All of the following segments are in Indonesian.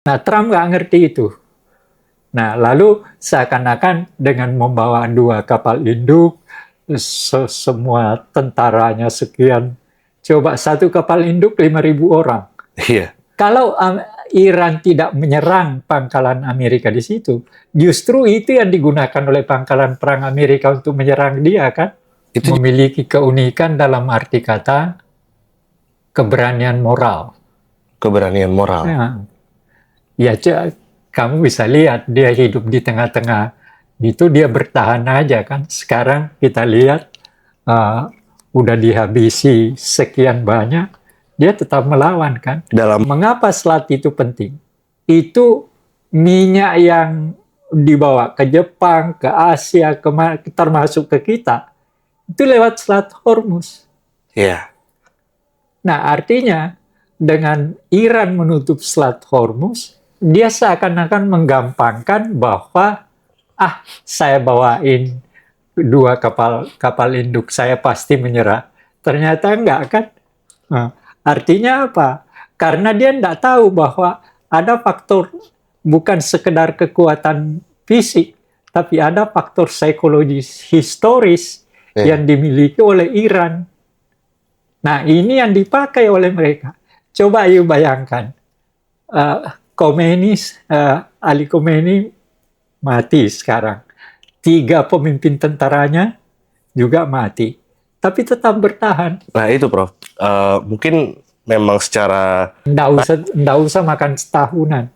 Nah, Trump nggak ngerti itu. Nah, lalu seakan-akan dengan membawa 2 kapal induk, semua tentaranya sekian. Coba 1 kapal induk 5.000 orang. Iya. Kalau Iran tidak menyerang pangkalan Amerika di situ, justru itu yang digunakan oleh pangkalan perang Amerika untuk menyerang dia, kan? Itu Memiliki keunikan dalam arti kata keberanian moral. keberanian moral. Ya, kamu bisa lihat dia hidup di tengah-tengah itu, dia bertahan aja, kan. Sekarang kita lihat udah dihabisi sekian banyak, dia tetap melawan, kan. Mengapa selat itu penting? Itu minyak yang dibawa ke Jepang, ke Asia, termasuk ke kita, itu lewat Selat Hormuz. Iya. Nah, artinya dengan Iran menutup Selat Hormuz, dia seakan-akan menggampangkan bahwa saya bawain 2 kapal induk, saya pasti menyerah. Ternyata enggak, kan? Nah, artinya apa? Karena dia enggak tahu bahwa ada faktor bukan sekedar kekuatan fisik, tapi ada faktor psikologis historis yang dimiliki oleh Iran. Nah, ini yang dipakai oleh mereka. Coba yuk bayangkan, Ali Khomeini mati sekarang. 3 pemimpin tentaranya juga mati. Tapi tetap bertahan. Nah itu Prof, mungkin memang secara... Nggak usah makan setahunan.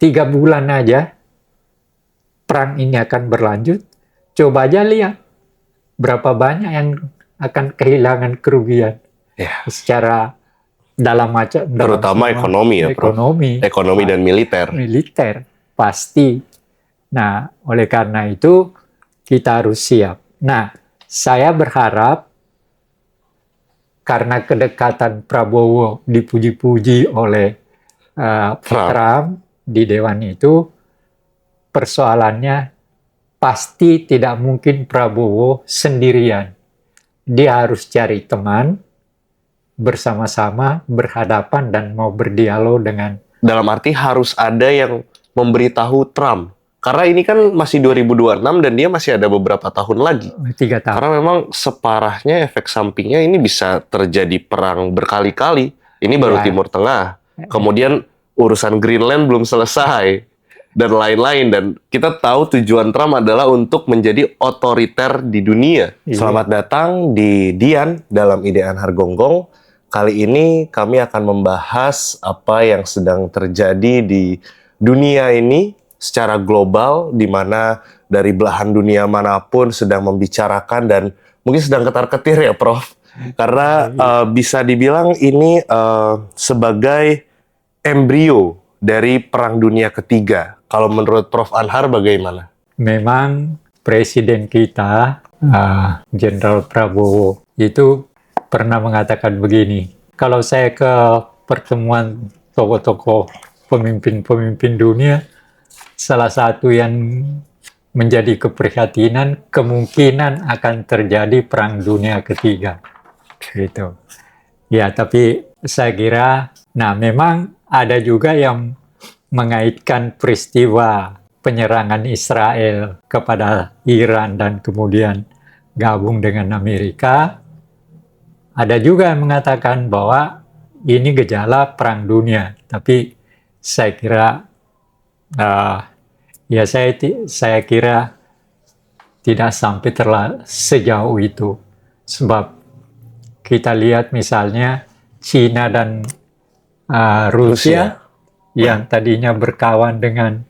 3 bulan aja perang ini akan berlanjut. Coba aja lihat berapa banyak yang akan kehilangan kerugian. Ya. Secara terutama ekonomi ya, Prof. Ekonomi dan militer. Militer, pasti. Nah, oleh karena itu kita harus siap. Nah, saya berharap karena kedekatan Prabowo dipuji-puji oleh Trump di Dewan itu, persoalannya pasti tidak mungkin Prabowo sendirian. Dia harus cari teman, bersama-sama, berhadapan, dan mau berdialog dengan... Dalam arti harus ada yang memberitahu Trump. Karena ini kan masih 2026 dan dia masih ada beberapa tahun lagi. 3 tahun. Karena memang separahnya efek sampingnya ini bisa terjadi perang berkali-kali. Ini baru Timur Tengah. Kemudian urusan Greenland belum selesai. Dan lain-lain. Dan kita tahu tujuan Trump adalah untuk menjadi otoriter di dunia. Selamat datang di Dian dalam Idean Hargonggong. Kali ini kami akan membahas apa yang sedang terjadi di dunia ini secara global, di mana dari belahan dunia manapun sedang membicarakan dan mungkin sedang ketar-ketir ya Prof. Karena bisa dibilang ini sebagai embrio dari Perang Dunia Ketiga. Kalau menurut Prof. Anhar bagaimana? Memang Presiden kita, Jenderal Prabowo, itu pernah mengatakan begini, kalau saya ke pertemuan tokoh-tokoh pemimpin-pemimpin dunia, salah satu yang menjadi keprihatinan kemungkinan akan terjadi Perang Dunia Ketiga. Gitu. Ya, tapi saya kira, memang ada juga yang mengaitkan peristiwa penyerangan Israel kepada Iran dan kemudian gabung dengan Amerika. Ada juga yang mengatakan bahwa ini gejala perang dunia, tapi saya kira saya kira tidak sampai sejauh itu, sebab kita lihat misalnya Cina dan Rusia yang tadinya berkawan dengan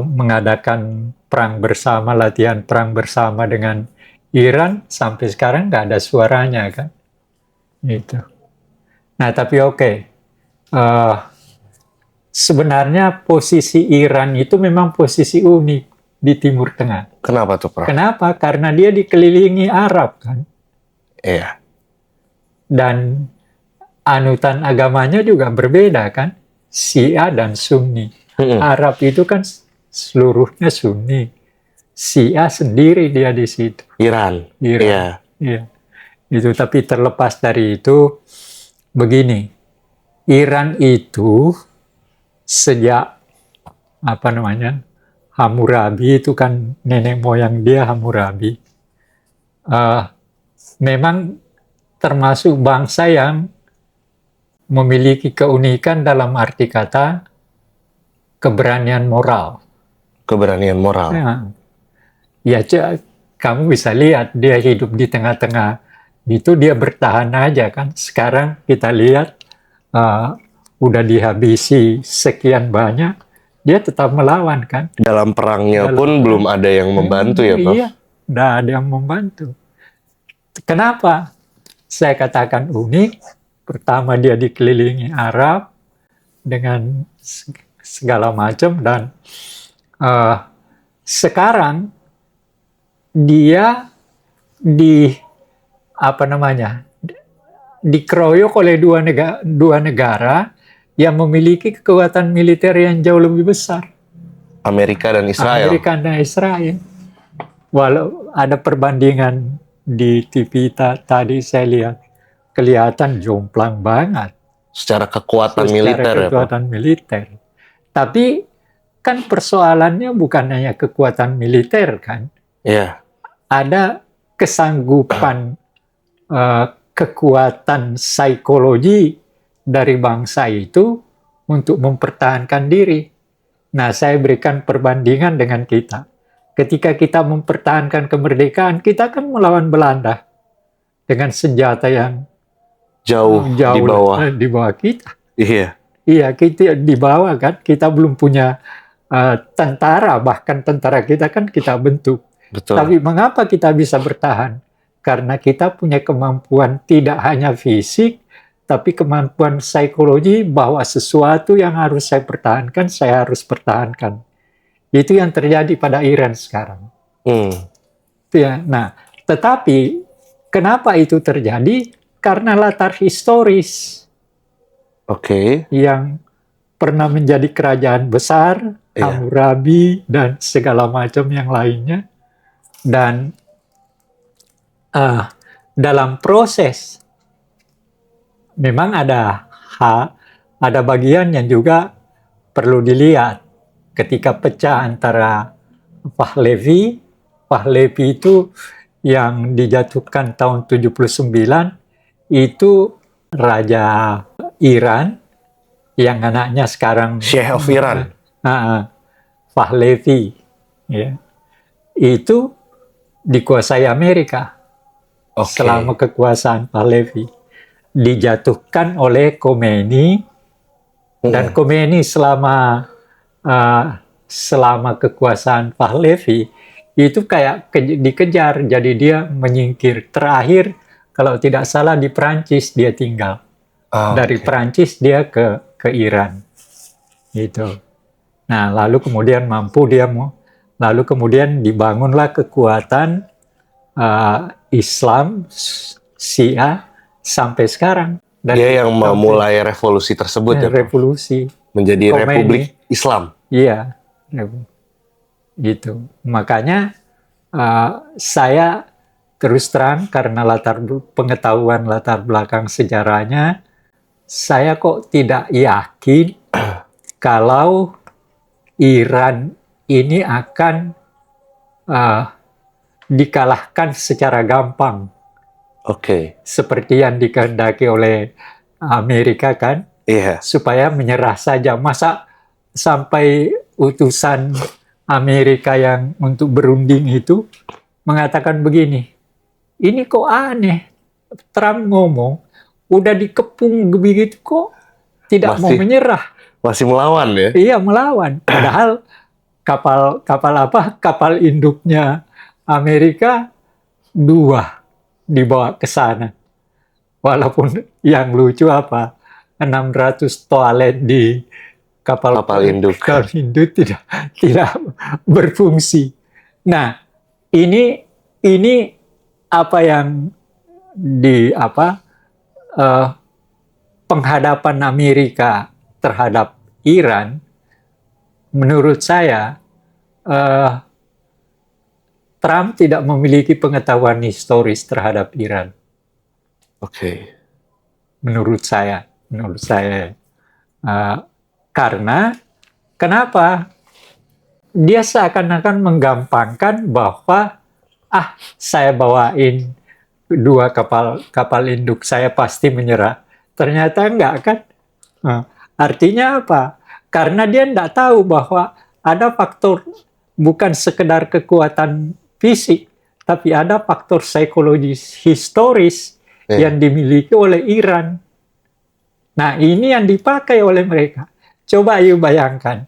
mengadakan perang bersama, latihan perang bersama dengan Iran, sampai sekarang nggak ada suaranya, kan? Itu. Nah, tapi sebenarnya posisi Iran itu memang posisi unik di Timur Tengah. Kenapa tuh, Prof? Kenapa? Karena dia dikelilingi Arab, kan? Iya. Dan anutan agamanya juga berbeda, kan? Syiah dan Sunni. Arab itu kan seluruhnya Sunni. Syiah sendiri dia di situ. Iran. Iya. Itu, tapi terlepas dari itu, begini, Iran itu sejak apa namanya Hammurabi itu kan nenek moyang dia Hammurabi. Memang termasuk bangsa yang memiliki keunikan dalam arti kata keberanian moral. Keberanian moral. Ya, kamu bisa lihat dia hidup di tengah-tengah itu dia bertahan aja kan. Sekarang kita lihat udah dihabisi sekian banyak, dia tetap melawan kan. Dalam perangnya pun belum ada yang membantu ya, Prof? Iya, udah ada yang membantu. Kenapa saya katakan unik? Pertama dia dikelilingi Arab dengan segala macam dan sekarang dia dikeroyok oleh dua negara yang memiliki kekuatan militer yang jauh lebih besar. Amerika dan Israel. Amerika dan Israel. Walau ada perbandingan di TV tadi saya lihat, kelihatan jomplang banget. Secara kekuatan militer ya, Pak? Militer. Tapi kan persoalannya bukan hanya kekuatan militer kan. Iya. Ada kesanggupan kekuatan psikologi dari bangsa itu untuk mempertahankan diri. Nah, saya berikan perbandingan dengan kita. Ketika kita mempertahankan kemerdekaan, kita kan melawan Belanda dengan senjata yang jauh di bawah kita. Iya. Iya, kita di bawah kan. Kita belum punya tentara, bahkan tentara kita kan kita bentuk. Betul. Tapi mengapa kita bisa bertahan? Karena kita punya kemampuan tidak hanya fisik, tapi kemampuan psikologi bahwa sesuatu yang harus saya pertahankan, saya harus pertahankan. Itu yang terjadi pada Iran sekarang. Ya, nah, tetapi kenapa itu terjadi? Karena latar historis. Yang pernah menjadi kerajaan besar, Hammurabi, dan segala macam yang lainnya. Dan dalam proses memang ada bagian yang juga perlu dilihat ketika pecah antara Pahlavi itu yang dijatuhkan tahun 79 itu raja Iran yang anaknya sekarang Sheikh of Iran. Pahlavi ya. Itu dikuasai Amerika. Selama kekuasaan Pahlavi dijatuhkan oleh Khomeini dan Khomeini selama kekuasaan Pahlavi itu kayak dikejar, jadi dia menyingkir. Terakhir kalau tidak salah di Perancis dia tinggal. Dari Perancis dia ke Iran gitu. Nah, lalu kemudian lalu kemudian dibangunlah kekuatan Islam Syiah sampai sekarang. Dan dia yang memulai revolusi tersebut ya, revolusi menjadi Khomeini. Republik Islam. Iya, gitu. Makanya saya terus terang karena pengetahuan latar belakang sejarahnya, saya kok tidak yakin kalau Iran ini akan dikalahkan secara gampang. Seperti yang dikehendaki oleh Amerika kan, supaya menyerah saja. Masa sampai utusan Amerika yang untuk berunding itu mengatakan begini, ini kok aneh, Trump ngomong, udah dikepung begitu kok tidak mau menyerah. Masih melawan ya? Iya, melawan. Padahal kapal induknya Amerika 2 dibawa ke sana. Walaupun yang lucu 600 toilet di kapal induk tidak berfungsi. Nah, ini apa yang penghadapan Amerika terhadap Iran, menurut saya Trump tidak memiliki pengetahuan historis terhadap Iran. Menurut saya, Karena kenapa? Dia seakan-akan menggampangkan bahwa saya bawain 2 kapal induk, saya pasti menyerah. Ternyata enggak kan? Nah, artinya apa? Karena dia enggak tahu bahwa ada faktor bukan sekedar kekuatan fisik, tapi ada faktor psikologis historis yang dimiliki oleh Iran. Nah, ini yang dipakai oleh mereka. Coba yuk bayangkan,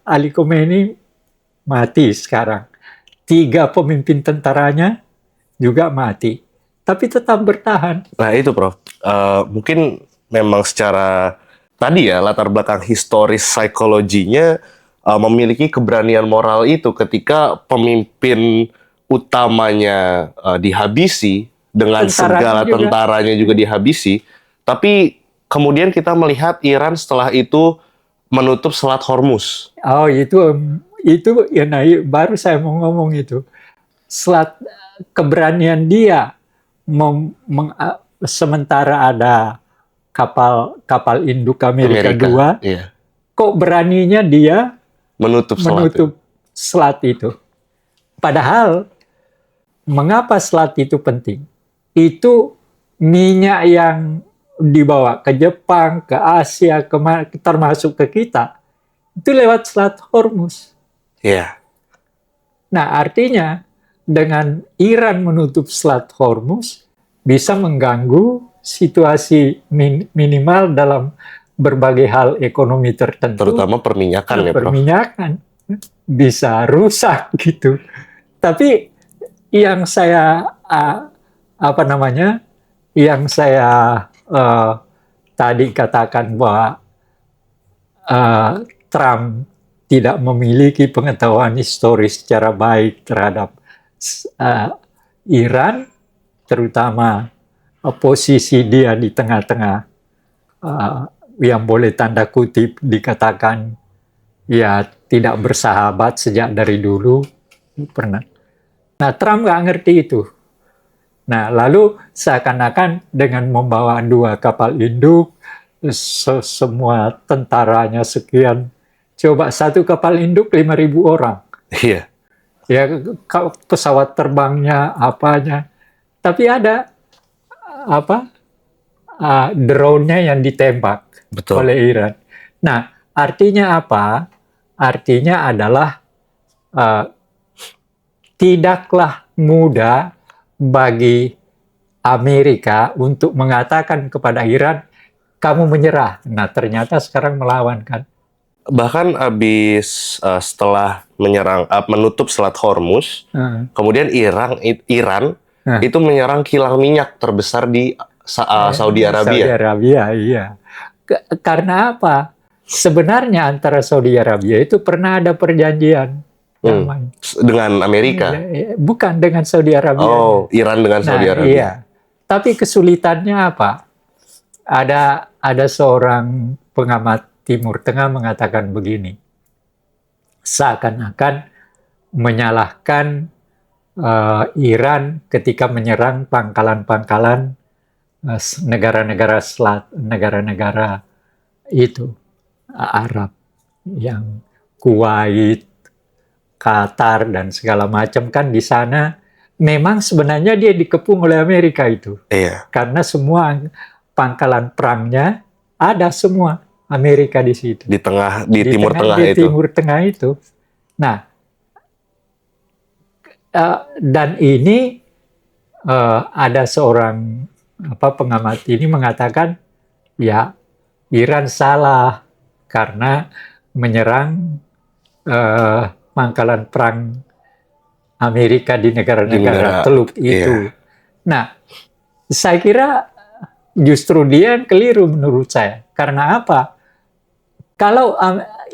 Ali Khomeini mati sekarang. 3 pemimpin tentaranya juga mati. Tapi tetap bertahan. Nah itu Prof, mungkin memang secara tadi ya latar belakang historis psikologinya memiliki keberanian moral itu ketika pemimpin utamanya dihabisi dengan segala tentaranya juga dihabisi, tapi kemudian kita melihat Iran setelah itu menutup Selat Hormuz. Oh itu ya, nah, baru saya mau ngomong itu. Keberanian dia sementara ada kapal induk Amerika 2, iya. Kok beraninya dia menutup selat itu. Padahal mengapa selat itu penting? Itu minyak yang dibawa ke Jepang, ke Asia, termasuk ke kita, itu lewat Selat Hormuz. Iya. Nah, artinya dengan Iran menutup Selat Hormuz bisa mengganggu situasi minimal dalam berbagai hal ekonomi tertentu. Terutama perminyakan ya, Prof. Perminyakan bisa rusak gitu. Tapi yang saya tadi katakan bahwa Trump tidak memiliki pengetahuan historis secara baik terhadap Iran, terutama posisi dia di tengah-tengah yang boleh tanda kutip dikatakan ya tidak bersahabat sejak dari dulu pernah. Nah, Trump nggak ngerti itu. Nah, lalu seakan-akan dengan membawa 2 kapal induk, semua tentaranya sekian. Coba 1 kapal induk 5.000 orang. Iya. Ya, pesawat terbangnya, apanya. Tapi ada drone-nya yang ditembak oleh Iran. Nah, artinya apa? Artinya adalah tidaklah mudah bagi Amerika untuk mengatakan kepada Iran, kamu menyerah. Nah, ternyata sekarang melawan kan. Bahkan setelah menutup Selat Hormuz, kemudian Iran itu menyerang kilang minyak terbesar di Saudi Arabia. Saudi Arabia, iya. Karena apa? Sebenarnya antara Saudi Arabia itu pernah ada perjanjian dengan Amerika. Bukan dengan Saudi Arabia. Oh, Iran dengan Saudi Arabia. Iya. Tapi kesulitannya apa? Ada seorang pengamat Timur Tengah mengatakan begini, seakan-akan menyalahkan Iran ketika menyerang pangkalan-pangkalan negara-negara negara-negara itu Arab, yang Kuwait, Qatar dan segala macam kan di sana. Memang sebenarnya dia dikepung oleh Amerika itu, karena semua pangkalan perangnya ada semua Amerika di situ. Di Timur Tengah itu. Nah, dan ini ada seorang pengamat ini mengatakan, ya Iran salah karena menyerang pangkalan perang Amerika di negara-negara Teluk itu. Nah, saya kira justru dia yang keliru menurut saya. Karena apa? Kalau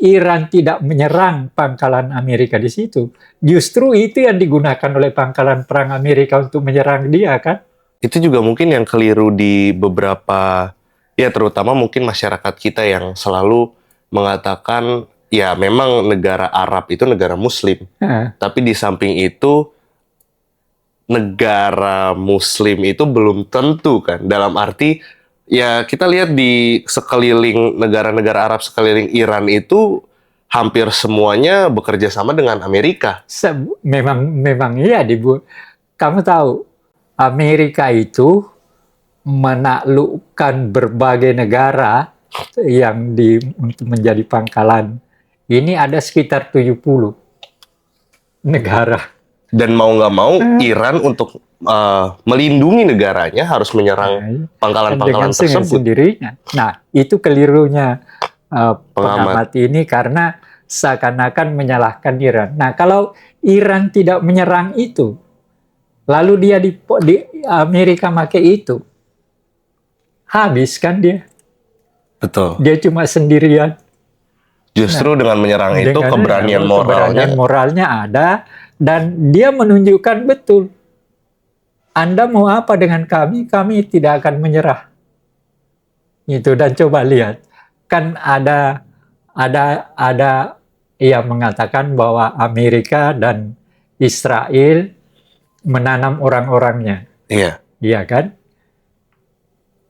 Iran tidak menyerang pangkalan Amerika di situ, justru itu yang digunakan oleh pangkalan perang Amerika untuk menyerang dia kan? Itu juga mungkin yang keliru di beberapa, ya terutama mungkin masyarakat kita yang selalu mengatakan, ya memang negara Arab itu negara Muslim. Tapi di samping itu, negara Muslim itu belum tentu kan. Dalam arti, ya kita lihat di sekeliling negara-negara Arab sekeliling Iran itu hampir semuanya bekerja sama dengan Amerika. Memang iya, kamu tahu Amerika itu menaklukkan berbagai negara yang untuk menjadi pangkalan. Ini ada sekitar 70 negara. Dan mau nggak mau, Iran untuk melindungi negaranya harus menyerang pangkalan-pangkalan tersebut. Sendirinya. Nah, itu kelirunya pengamat ini karena seakan-akan menyalahkan Iran. Nah, kalau Iran tidak menyerang itu, lalu dia di Amerika pakai itu, habis kan dia. Betul. Dia cuma sendirian. Justru dengan menyerang itu keberanian moralnya ada, dan dia menunjukkan betul, Anda mau apa dengan kami tidak akan menyerah. Itu, dan coba lihat, kan ada yang mengatakan bahwa Amerika dan Israel menanam orang-orangnya. Iya. Iya kan?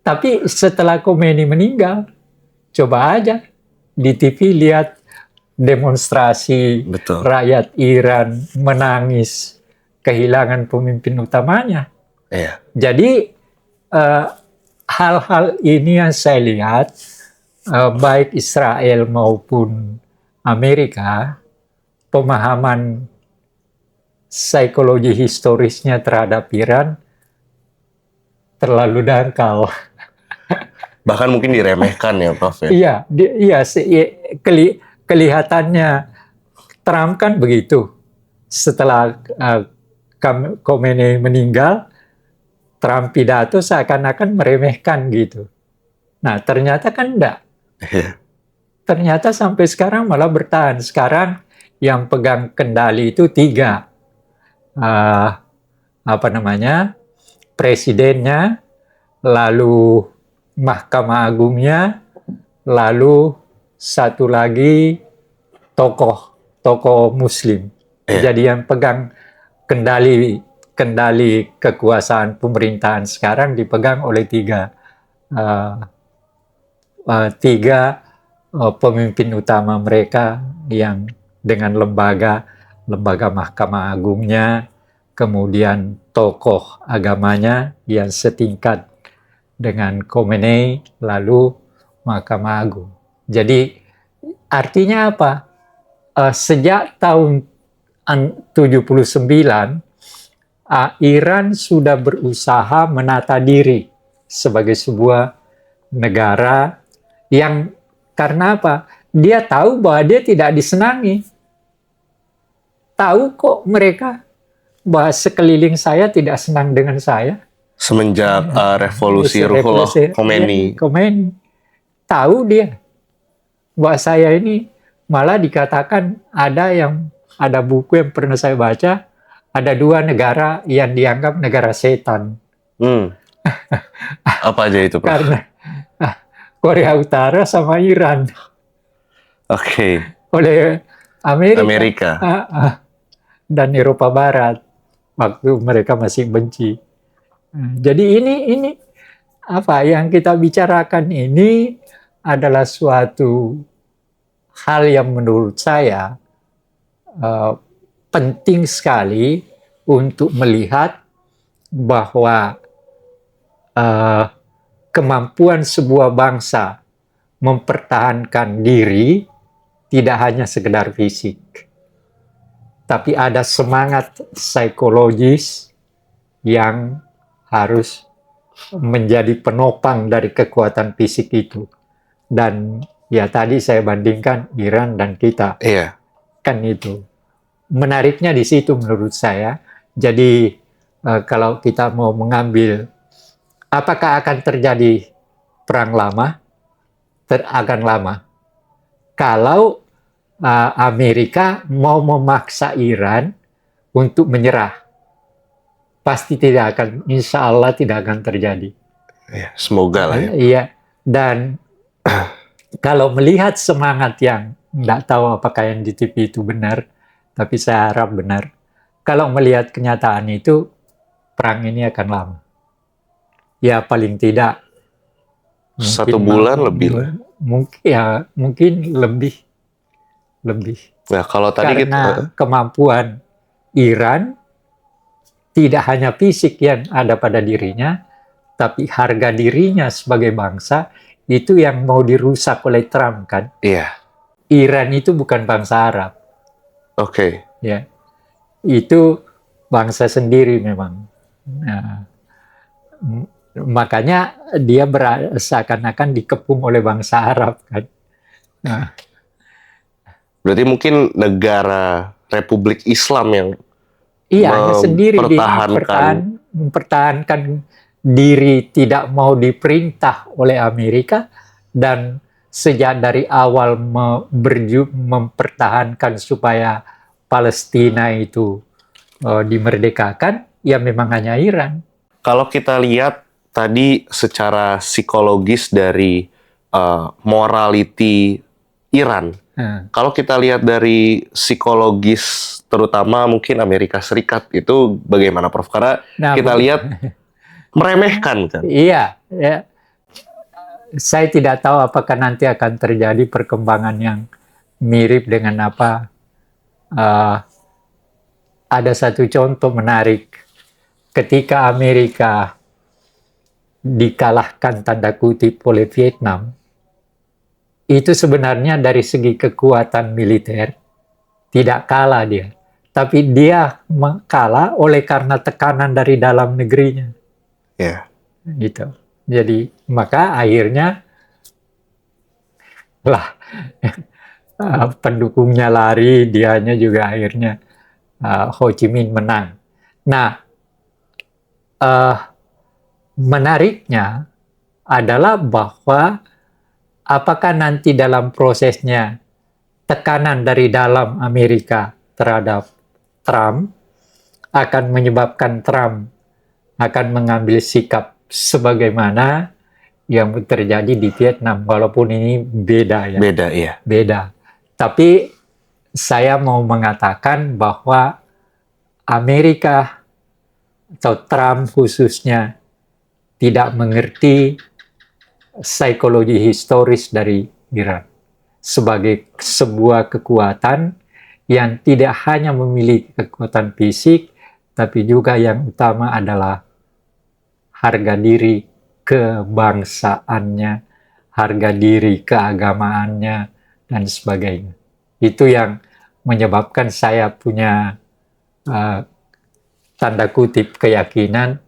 Tapi setelah Khomeini meninggal, coba aja di TV lihat demonstrasi. Betul. Rakyat Iran menangis kehilangan pemimpin utamanya. Iya. Jadi hal-hal ini yang saya lihat, baik Israel maupun Amerika, pemahaman psikologi historisnya terhadap Iran terlalu dangkal. Bahkan mungkin diremehkan ya, Prof. Iya, kelihatannya Trump kan begitu. Setelah Khomeini meninggal, Trump pidato seakan-akan meremehkan gitu. Nah, ternyata kan enggak. Ternyata sampai sekarang malah bertahan. Sekarang yang pegang kendali itu 3. Presidennya, lalu Mahkamah Agungnya, lalu satu lagi tokoh Muslim. Jadi yang pegang kendali kekuasaan pemerintahan sekarang dipegang oleh 3 pemimpin utama mereka, yang dengan lembaga Mahkamah Agungnya, kemudian tokoh agamanya yang setingkat dengan Khomeini, lalu Mahkamah Agung. Jadi artinya apa? Sejak tahun 79, Iran sudah berusaha menata diri sebagai sebuah negara yang, karena apa? Dia tahu bahwa dia tidak disenangi. Tahu kok mereka bahwa sekeliling saya tidak senang dengan saya. Semenjak revolusi Ruhollah Khomeini. Tahu dia bahwa saya ini, malah dikatakan ada buku yang pernah saya baca, ada 2 negara yang dianggap negara setan. Apa aja itu, Prof? Karena Korea Utara sama Iran. Oke. Oleh Amerika. Dan Eropa Barat waktu mereka masih benci. Jadi ini apa yang kita bicarakan ini adalah suatu hal yang menurut saya penting sekali untuk melihat bahwa kemampuan sebuah bangsa mempertahankan diri tidak hanya sekedar fisik, tapi ada semangat psikologis yang harus menjadi penopang dari kekuatan fisik itu. Dan ya tadi saya bandingkan Iran dan kita. Iya. Kan itu. Menariknya di situ menurut saya. Jadi kalau kita mau mengambil apakah akan terjadi perang lama? Akan lama. Kalau Amerika mau memaksa Iran untuk menyerah, pasti tidak akan, insya Allah tidak akan terjadi. Ya, semoga lah ya. Iya, dan kalau melihat semangat yang, nggak tahu apakah yang di TV itu benar, tapi saya harap benar. Kalau melihat kenyataan itu, perang ini akan lama. Ya paling tidak 1 bulan lebih lah. Mungkin lebih. Nah, kalau tadi Karena kemampuan Iran tidak hanya fisik yang ada pada dirinya, tapi harga dirinya sebagai bangsa itu yang mau dirusak oleh Trump kan. iya, Iran itu bukan bangsa Arab, oke. ya. Itu bangsa sendiri memang. Nah, makanya dia seakan-akan dikepung oleh bangsa Arab kan. Nah, Berarti mungkin negara Republik Islam yang iya, hanya sendiri dia mempertahankan. mempertahankan diri, tidak mau diperintah oleh Amerika, dan sejak dari awal mempertahankan supaya Palestina itu dimerdekakan, ya memang hanya Iran. Kalau kita lihat tadi secara psikologis dari morality Iran, Nah, kalau kita lihat dari psikologis terutama mungkin Amerika Serikat itu bagaimana, Prof? Karena nah, kita lihat meremehkan kan. iya, ya. Saya tidak tahu apakah nanti akan terjadi perkembangan yang mirip dengan apa. Ada satu contoh menarik. Ketika Amerika dikalahkan tanda kutip oleh Vietnam, itu sebenarnya dari segi kekuatan militer tidak kalah dia. Tapi dia kalah oleh karena tekanan dari dalam negerinya. Ya. Gitu. Jadi maka akhirnya lah pendukungnya lari, dianya juga akhirnya Ho Chi Minh menang. Nah, menariknya adalah bahwa apakah nanti dalam prosesnya tekanan dari dalam Amerika terhadap Trump akan menyebabkan Trump akan mengambil sikap sebagaimana yang terjadi di Vietnam, walaupun ini beda ya. Beda, ya. Beda. Tapi saya mau mengatakan bahwa Amerika atau Trump khususnya tidak mengerti psikologi historis dari Iran sebagai sebuah kekuatan yang tidak hanya memiliki kekuatan fisik, tapi juga yang utama adalah harga diri kebangsaannya, harga diri keagamaannya, dan sebagainya. Itu yang menyebabkan saya punya tanda kutip keyakinan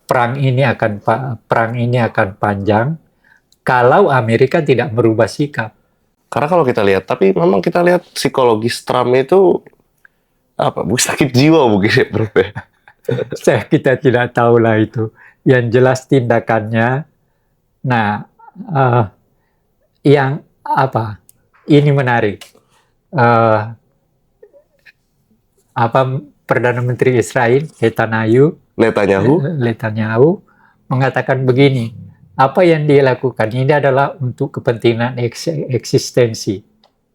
perang ini akan panjang kalau Amerika tidak merubah sikap. Karena kalau kita lihat, tapi memang kita lihat psikologis Trump itu apa? Sakit jiwa mungkin ya, Prof. Kita tidak tahu lah itu. Yang jelas tindakannya. Nah, yang apa? Ini menarik. Perdana Menteri Israel Netanyahu mengatakan begini. Apa yang dia lakukan ini adalah untuk kepentingan eksistensi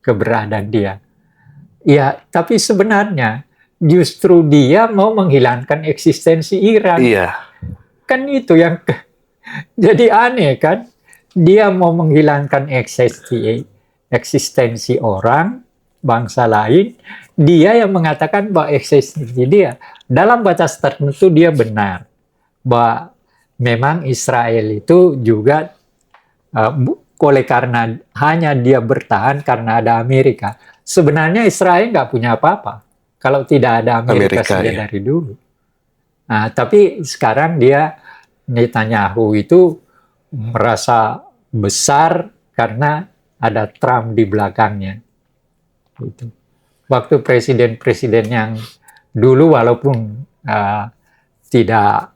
keberadaan dia. Ya, tapi sebenarnya justru dia mau menghilangkan eksistensi Iran. Iya. Kan itu yang jadi aneh kan? Dia mau menghilangkan eksistensi orang, bangsa lain. Dia yang mengatakan bahwa eksistensi dia dalam batas tertentu dia benar. Bahwa memang Israel itu juga oleh karena hanya dia bertahan karena ada Amerika. Sebenarnya Israel nggak punya apa-apa kalau tidak ada Amerika sejak dari dulu. Nah, tapi sekarang Netanyahu itu merasa besar karena ada Trump di belakangnya. Gitu. Waktu presiden-presiden yang dulu walaupun tidak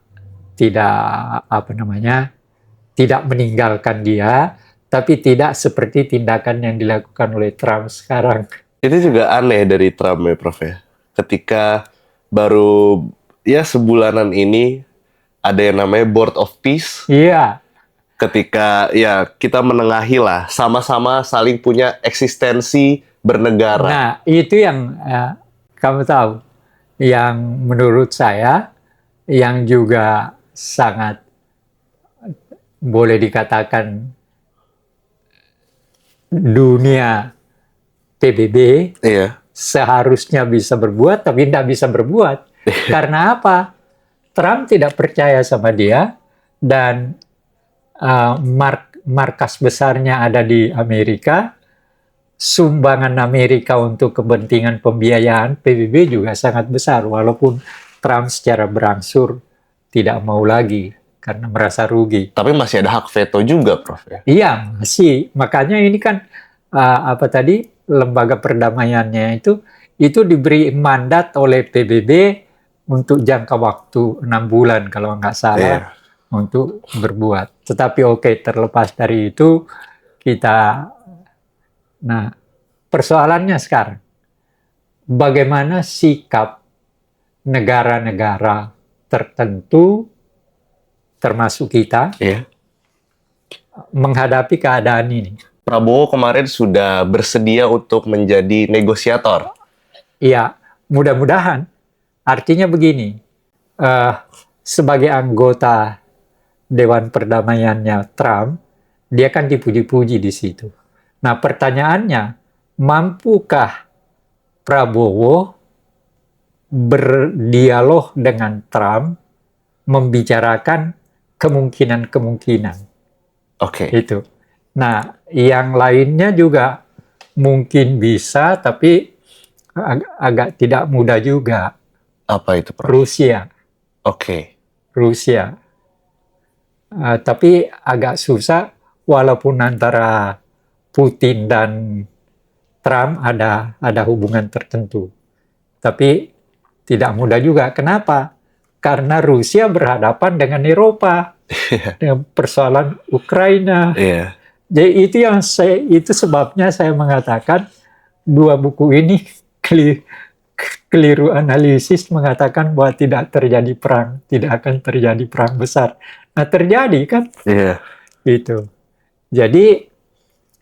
meninggalkan dia, tapi tidak seperti tindakan yang dilakukan oleh Trump sekarang. Itu juga aneh dari Trump ya, Prof. Ya. Ketika baru sebulanan ini ada yang namanya Board of Peace. Iya. Ketika kita menengahi lah, sama-sama saling punya eksistensi bernegara. Nah, itu yang kamu tahu, yang menurut saya yang juga sangat boleh dikatakan dunia PBB Iya. seharusnya bisa berbuat, tapi tidak bisa berbuat. Karena apa? Trump tidak percaya sama dia, dan markas besarnya ada di Amerika. Sumbangan Amerika untuk kepentingan pembiayaan PBB juga sangat besar, walaupun Trump secara berangsur tidak mau lagi karena merasa rugi. Tapi masih ada hak veto juga, Prof. Ya? Iya, masih. Makanya ini kan apa tadi, lembaga perdamaiannya itu diberi mandat oleh PBB untuk jangka waktu 6 bulan kalau nggak salah, untuk berbuat. Tetapi oke, terlepas dari itu, nah, persoalannya sekarang, bagaimana sikap negara-negara tertentu, termasuk kita, menghadapi keadaan ini. Prabowo kemarin sudah bersedia untuk menjadi negosiator. Iya, mudah-mudahan. Artinya begini, sebagai anggota Dewan Perdamaiannya Trump, dia kan dipuji-puji di situ. Nah, pertanyaannya, mampukah Prabowo berdialog dengan Trump, membicarakan kemungkinan-kemungkinan? Oke. Itu. Nah, yang lainnya juga mungkin bisa, tapi agak tidak mudah juga. Apa itu, Prof? Rusia. Oke. Rusia. Tapi agak susah, walaupun antara Putin dan Trump ada hubungan tertentu. Tapi tidak mudah juga. Kenapa? Karena Rusia berhadapan dengan Eropa, dengan persoalan Ukraina. Jadi itu sebabnya saya mengatakan dua buku ini keliru analisis, mengatakan bahwa tidak terjadi perang, tidak akan terjadi perang besar. Nah, terjadi kan? Itu. Jadi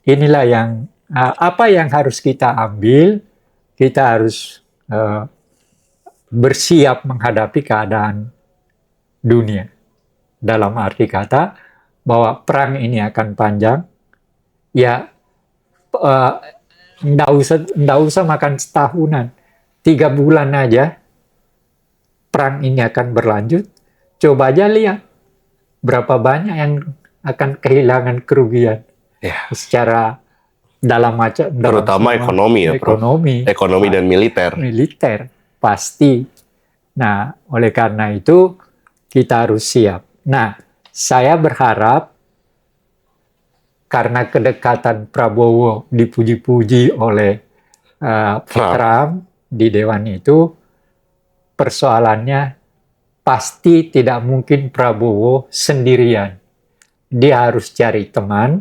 inilah yang apa yang harus kita ambil. Kita harus bersiap menghadapi keadaan dunia. Dalam arti kata bahwa perang ini akan panjang. Ya, nggak usah makan setahunan. 3 bulan aja perang ini akan berlanjut. Coba aja lihat berapa banyak yang akan kehilangan kerugian secara terutama ekonomi ya, Prof. Ekonomi dan militer pasti. Nah, oleh karena itu kita harus siap. Nah, saya berharap karena kedekatan Prabowo dipuji-puji oleh Trump di Dewan itu, persoalannya pasti tidak mungkin Prabowo sendirian. Dia harus cari teman,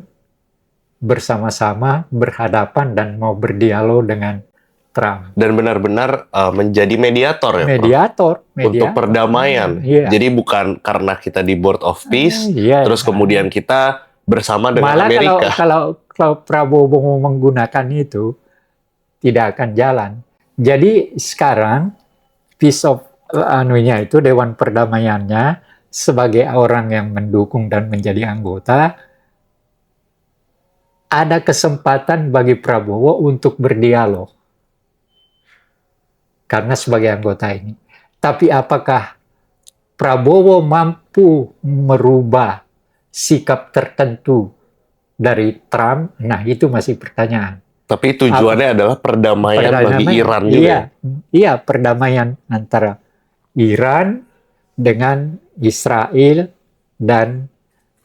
bersama-sama berhadapan dan mau berdialog dengan Trump. Dan benar-benar menjadi mediator ya, mediator untuk perdamaian. Jadi bukan karena kita di Board of Peace, terus kemudian kita bersama dengan malah Amerika. Kalau Prabowo mau menggunakan itu, tidak akan jalan. Jadi sekarang piece of itu Dewan Perdamaiannya, sebagai orang yang mendukung dan menjadi anggota, ada kesempatan bagi Prabowo untuk berdialog karena sebagai anggota ini. Tapi apakah Prabowo mampu merubah sikap tertentu dari Trump? Nah, itu masih pertanyaan. Tapi tujuannya adalah perdamaian bagi Iran juga. Iya, perdamaian antara Iran dengan Israel dan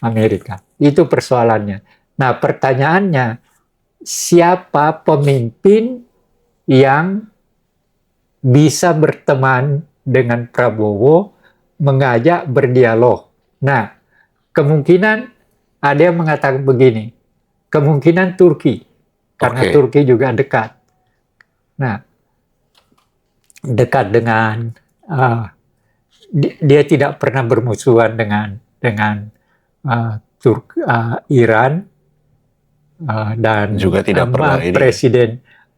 Amerika. Itu persoalannya. Nah, pertanyaannya, siapa pemimpin yang bisa berteman dengan Prabowo, mengajak berdialog? Nah, kemungkinan ada yang mengatakan begini, kemungkinan Turki, karena Turki juga dekat. Nah, dekat dengan dia tidak pernah bermusuhan dengan Iran, dan juga tidak pernah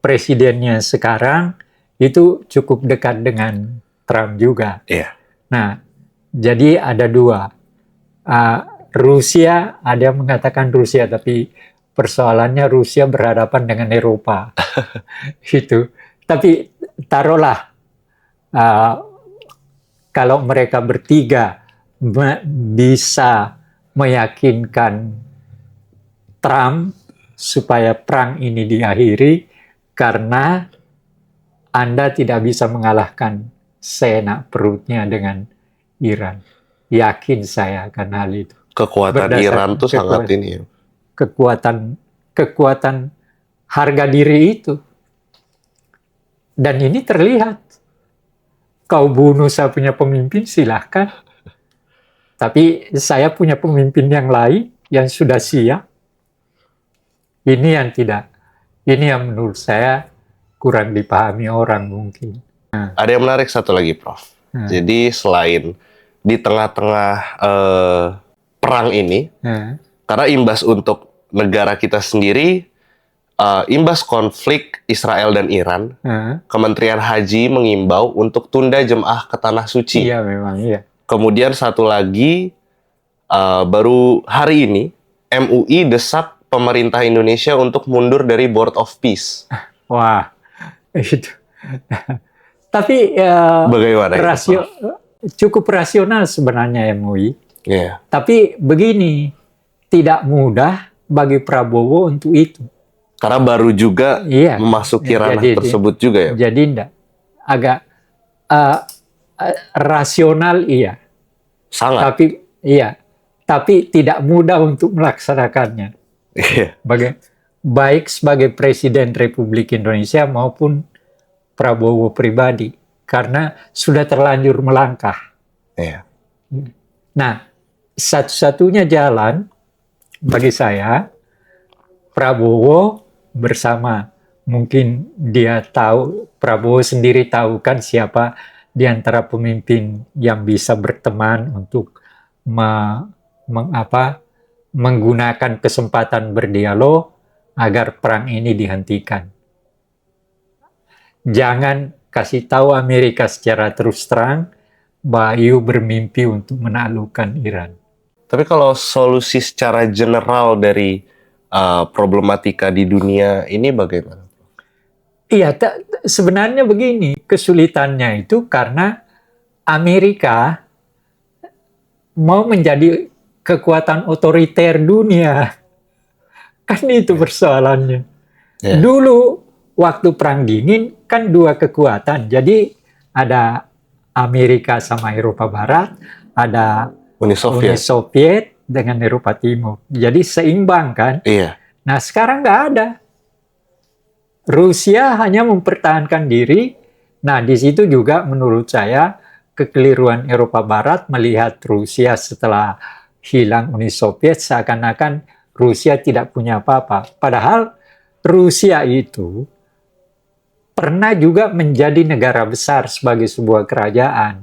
presidennya sekarang itu cukup dekat dengan Trump juga. Nah, jadi ada dua. Rusia, ada yang mengatakan Rusia, tapi persoalannya Rusia berhadapan dengan Eropa. Itu. Tapi taruhlah uh, kalau mereka bertiga bisa meyakinkan Trump supaya perang ini diakhiri karena Anda tidak bisa mengalahkan seenak perutnya dengan Iran. Yakin saya akan hal itu. Kekuatan Iran tuh sangat ini ya. Kekuatan harga diri itu. Dan ini terlihat. Kau bunuh saya punya pemimpin, silahkan. Tapi saya punya pemimpin yang lain yang sudah siap. Ini yang tidak. Ini yang menurut saya kurang dipahami orang mungkin. Ada yang menarik satu lagi, Prof. Jadi selain di tengah-tengah perang ini, karena imbas untuk negara kita sendiri, imbas konflik Israel dan Iran, Kementerian Haji mengimbau untuk tunda jemaah ke Tanah Suci. Iya, memang iya. Kemudian satu lagi, baru hari ini, MUI desak pemerintah Indonesia untuk mundur dari Board of Peace. Wah, itu. Tapi bagaimana cukup rasional sebenarnya MUI. Yeah. Tapi begini, tidak mudah bagi Prabowo untuk itu. Karena baru juga memasuki ranah tersebut juga ya. Jadi enggak, agak rasional iya. Sangat. Tapi tidak mudah untuk melaksanakannya. Baik sebagai Presiden Republik Indonesia maupun Prabowo pribadi, karena sudah terlanjur melangkah. Nah, satu-satunya jalan bagi saya, Prabowo bersama, mungkin dia tahu, Prabowo sendiri tahu kan siapa di antara pemimpin yang bisa berteman untuk menggunakan kesempatan berdialog agar perang ini dihentikan. Jangan kasih tahu Amerika secara terus terang bahwa you bermimpi untuk menaklukkan Iran. Tapi kalau solusi secara general dari problematika di dunia ini bagaimana? Iya, sebenarnya begini, kesulitannya itu karena Amerika mau menjadi kekuatan otoriter dunia. Kan itu persoalannya. Dulu waktu Perang Dingin kan dua kekuatan. Jadi ada Amerika sama Eropa Barat, ada Uni Soviet dengan Eropa Timur. Jadi seimbang kan? Iya. Nah sekarang nggak ada. Rusia hanya mempertahankan diri. Nah di situ juga menurut saya kekeliruan Eropa Barat melihat Rusia setelah hilang Uni Soviet seakan-akan Rusia tidak punya apa-apa. Padahal Rusia itu pernah juga menjadi negara besar sebagai sebuah kerajaan.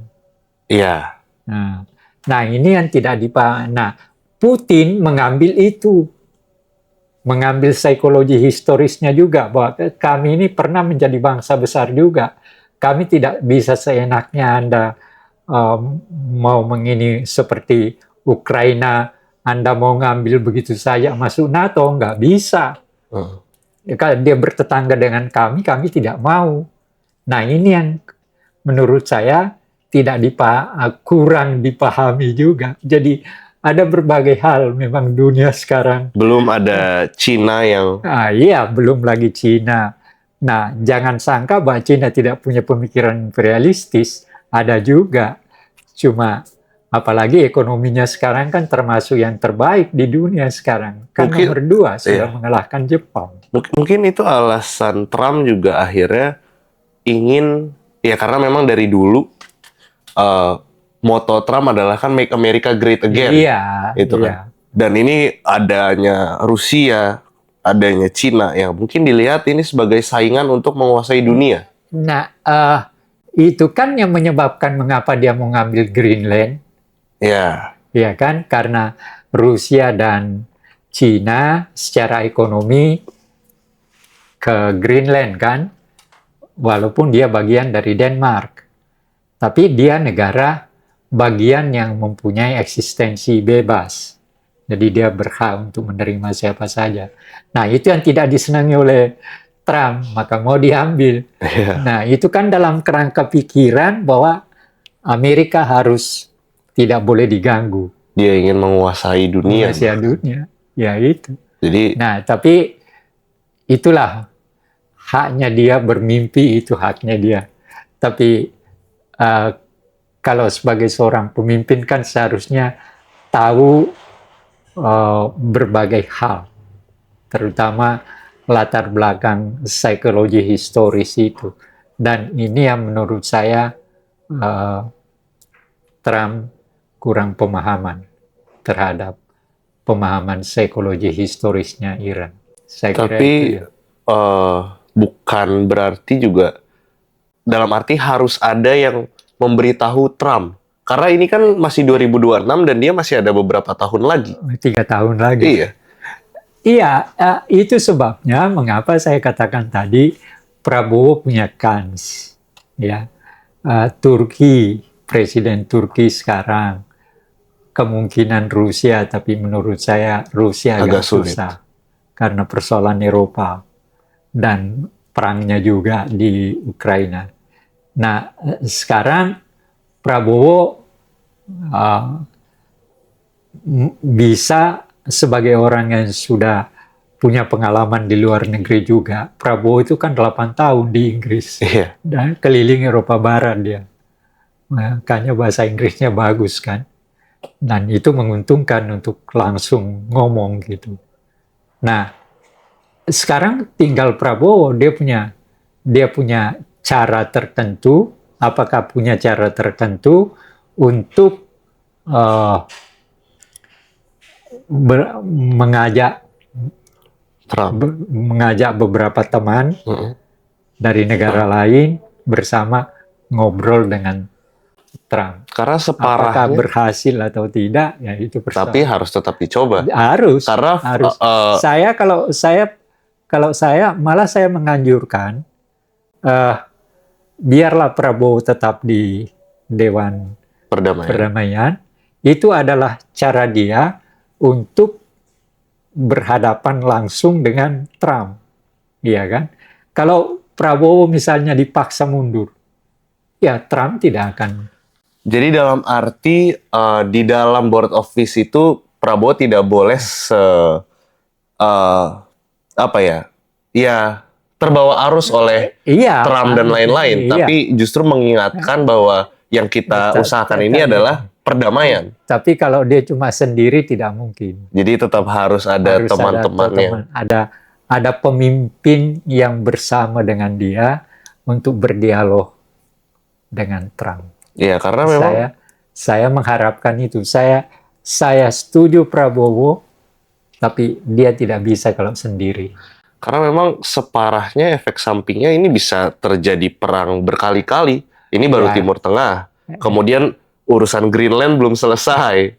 Iya. Nah ini yang tidak dipahami. Nah Putin mengambil itu. Mengambil psikologi historisnya juga. Bahwa kami ini pernah menjadi bangsa besar juga. Kami tidak bisa seenaknya Anda mau mengini seperti Ukraina, Anda mau ngambil begitu saja masuk NATO, nggak bisa. Kalau dia bertetangga dengan kami tidak mau. Nah ini yang menurut saya kurang dipahami juga. Jadi ada berbagai hal memang dunia sekarang. Belum ada Cina yang... Iya, belum lagi Cina. Nah, jangan sangka bahwa Cina tidak punya pemikiran imperialistis. Ada juga. Cuma apalagi ekonominya sekarang kan termasuk yang terbaik di dunia sekarang. Kan nomor 2 sudah mengalahkan Jepang. Mungkin itu alasan Trump juga akhirnya ingin, ya karena memang dari dulu moto Trump adalah kan Make America Great Again. Iya. Itu kan. Dan ini adanya Rusia, adanya Cina yang mungkin dilihat ini sebagai saingan untuk menguasai dunia. Nah, itu kan yang menyebabkan mengapa dia mau ngambil Greenland. Ya kan, karena Rusia dan Cina secara ekonomi ke Greenland kan, walaupun dia bagian dari Denmark, tapi dia negara bagian yang mempunyai eksistensi bebas. Jadi dia berhak untuk menerima siapa saja. Nah, itu yang tidak disenangi oleh Trump, maka mau diambil. Iya. Nah, itu kan dalam kerangka pikiran bahwa Amerika harus tidak boleh diganggu. Dia ingin menguasai dunia. Menguasai dunia. Ya itu. Jadi Nah, tapi itulah haknya dia bermimpi, itu haknya dia. Tapi kalau sebagai seorang pemimpin kan seharusnya tahu berbagai hal, terutama latar belakang psikologi historis itu. Dan ini yang menurut saya Trump kurang pemahaman terhadap pemahaman psikologi historisnya Iran. Saya kira tapi itu ya. bukan berarti juga dalam arti harus ada yang memberitahu Trump. Karena ini kan masih 2026 dan dia masih ada beberapa tahun lagi. 3 tahun lagi. Iya. Iya, itu sebabnya mengapa saya katakan tadi Prabowo punya kans. Ya, Turki, Presiden Turki sekarang, kemungkinan Rusia, tapi menurut saya Rusia agak sulit. susah karena persoalan Eropa dan perangnya juga di Ukraina. Nah, sekarang Prabowo bisa sebagai orang yang sudah punya pengalaman di luar negeri juga. Prabowo itu kan 8 tahun di Inggris. Iya. Dan keliling Eropa Barat dia. Makanya bahasa Inggrisnya bagus kan. Dan itu menguntungkan untuk langsung ngomong gitu. Nah, sekarang tinggal Prabowo, dia punya cara tertentu, apakah punya cara tertentu untuk mengajak beberapa teman dari negara lain bersama ngobrol dengan Trump. Karena separahnya, apakah berhasil atau tidak, ya itu persoalan. Tapi harus tetap dicoba. Harus. Karena harus. Kalau saya malah saya menganjurkan biarlah Prabowo tetap di Dewan Perdamaian. Itu adalah cara dia untuk berhadapan langsung dengan Trump, iya kan? Kalau Prabowo misalnya dipaksa mundur, ya Trump tidak akan. Jadi dalam arti di dalam board of peace itu Prabowo tidak boleh terbawa arus oleh Trump dan lain-lain, tapi justru mengingatkan bahwa yang kita usahakan ini adalah perdamaian. Tapi kalau dia cuma sendiri tidak mungkin. Jadi tetap harus ada teman-temannya. Ada pemimpin yang bersama dengan dia untuk berdialog dengan Trump. Iya, karena memang saya mengharapkan itu. Saya setuju Prabowo, tapi dia tidak bisa kalau sendiri. Karena memang separahnya efek sampingnya ini bisa terjadi perang berkali-kali. Ini baru Timur Tengah. Kemudian urusan Greenland belum selesai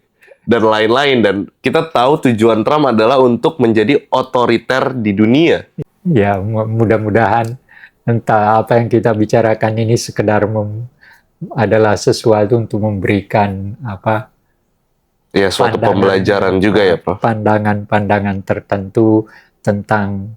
dan lain-lain, dan kita tahu tujuan Trump adalah untuk menjadi otoriter di dunia. Ya, mudah-mudahan entah apa yang kita bicarakan ini sekedar adalah sesuatu untuk memberikan suatu pembelajaran juga ya, Prof. Pandangan-pandangan tertentu tentang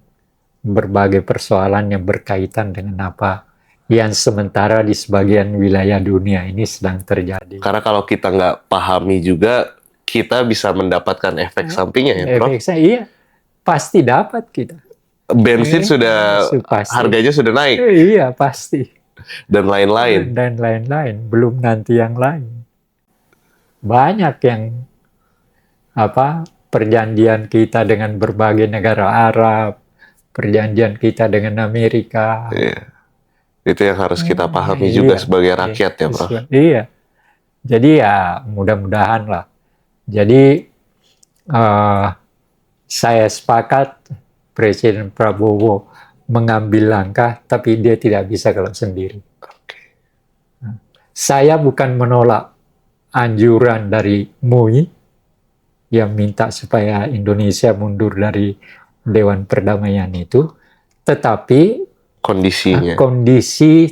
berbagai persoalan yang berkaitan dengan apa yang sementara di sebagian wilayah dunia ini sedang terjadi. Karena kalau kita nggak pahami juga, kita bisa mendapatkan efek sampingnya ya, Prof? Iya, pasti dapat kita. Bensin harganya sudah naik. Iya, pasti. Dan lain-lain. Dan lain-lain, belum nanti yang lain. Banyak yang perjanjian kita dengan berbagai negara Arab, perjanjian kita dengan Amerika. Iya. Itu yang harus kita pahami juga sebagai rakyat ya, Prof. Iya. Jadi ya mudah-mudahan lah. Jadi saya sepakat Presiden Prabowo mengambil langkah, tapi dia tidak bisa kalau sendiri. Saya bukan menolak anjuran dari MUI yang minta supaya Indonesia mundur dari Dewan Perdamaian itu, tetapi kondisi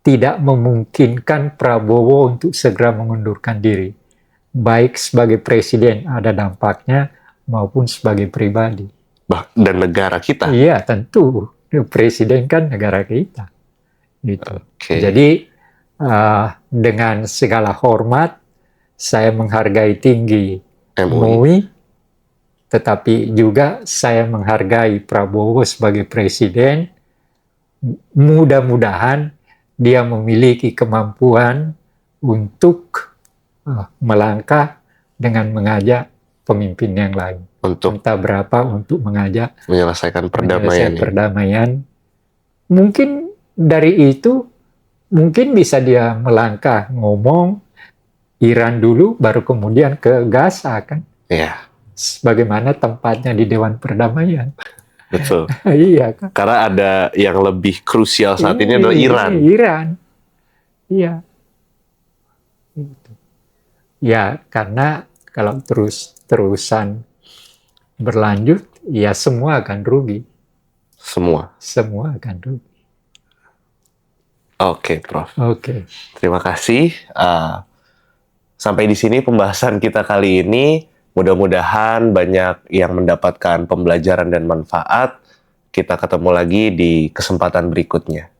tidak memungkinkan Prabowo untuk segera mengundurkan diri. baik sebagai presiden ada dampaknya maupun sebagai pribadi. Dan negara kita. Iya, tentu. Presiden kan negara kita. Gitu. Oke. Jadi, dengan segala hormat, saya menghargai tinggi MUI, tetapi juga saya menghargai Prabowo sebagai presiden. Mudah-mudahan dia memiliki kemampuan untuk melangkah dengan mengajak pemimpin yang lain. Untuk entah berapa untuk mengajak menyelesaikan perdamaian. Mungkin dari itu, mungkin bisa dia melangkah ngomong Iran dulu, baru kemudian ke Gaza kan. Iya. Sebagaimana tempatnya di Dewan Perdamaian. Betul. Iya kan. Karena ada yang lebih krusial saat ini adalah Iran. Iran. Iya. Ya, karena kalau terus-terusan berlanjut, ya semua akan rugi. Semua akan rugi. Oke, Prof. Oke. Terima kasih. Sampai di sini pembahasan kita kali ini. Mudah-mudahan banyak yang mendapatkan pembelajaran dan manfaat. Kita ketemu lagi di kesempatan berikutnya.